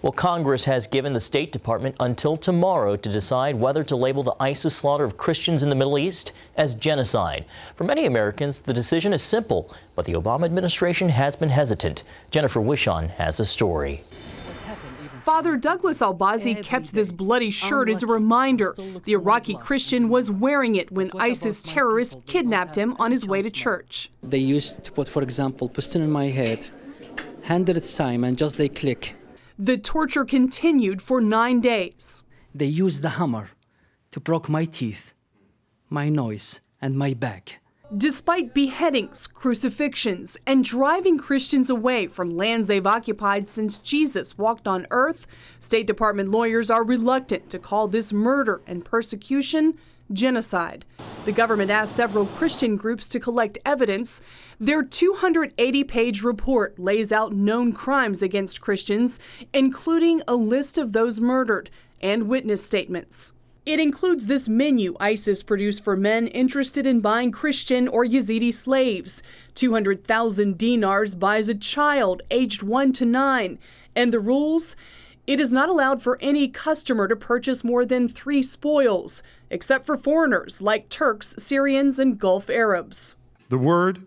Well, Congress has given the State Department until tomorrow to decide whether to label the ISIS slaughter of Christians in the Middle East as genocide. For many Americans, the decision is simple, but the Obama administration has been hesitant. Jennifer Wishon has a story. Father Douglas al-Bazi kept this bloody shirt as a reminder. The Iraqi Christian was wearing it when ISIS terrorists kidnapped him on his way to church. They used to put, for example, pistol in my head, handed it time, and just they click. The torture continued for 9 days. They used the hammer to broke my teeth, my nose, and my back. Despite beheadings, crucifixions, and driving Christians away from lands they've occupied since Jesus walked on earth, State Department lawyers are reluctant to call this murder and persecution genocide. The government asked several Christian groups to collect evidence. Their 280-page report lays out known crimes against Christians, including a list of those murdered and witness statements. It includes this menu ISIS produced for men interested in buying Christian or Yazidi slaves. 200,000 dinars buys a child aged 1 to 9. And the rules? It is not allowed for any customer to purchase more than 3 spoils, except for foreigners like Turks, Syrians, and Gulf Arabs. The word,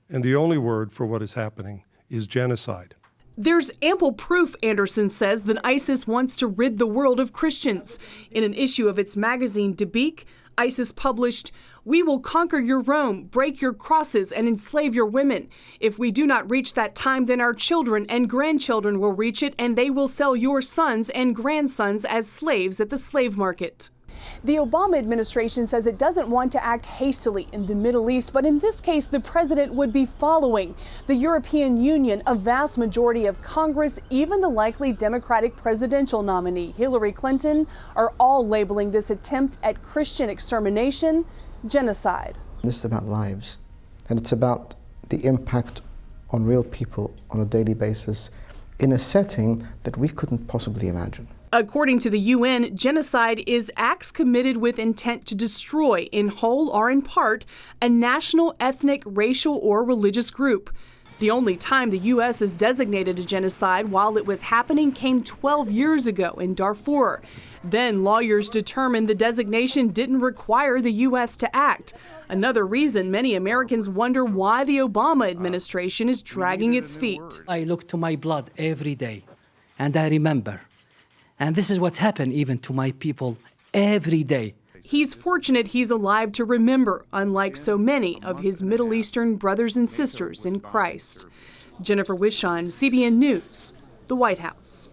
and the only word for what is happening, is genocide. There's ample proof, Anderson says, that ISIS wants to rid the world of Christians. In an issue of its magazine, Dabiq, ISIS published, "We will conquer your Rome, break your crosses, and enslave your women. If we do not reach that time, then our children and grandchildren will reach it, and they will sell your sons and grandsons as slaves at the slave market." The Obama administration says it doesn't want to act hastily in the Middle East, but in this case, the president would be following. The European Union, a vast majority of Congress, even the likely Democratic presidential nominee, Hillary Clinton, are all labeling this attempt at Christian extermination genocide. This is about lives, and it's about the impact on real people on a daily basis in a setting that we couldn't possibly imagine. According to the UN, genocide is acts committed with intent to destroy, in whole or in part, a national, ethnic, racial, or religious group. The only time the U.S. has designated a genocide while it was happening came 12 years ago in Darfur. Then lawyers determined the designation didn't require the U.S. to act. Another reason many Americans wonder why the Obama administration is dragging its feet. I look to my blood every day, and I remember. And this is what's happened even to my people every day. He's fortunate he's alive to remember, unlike so many of his Middle Eastern brothers and sisters in Christ. Jennifer Wishon, CBN News, the White House.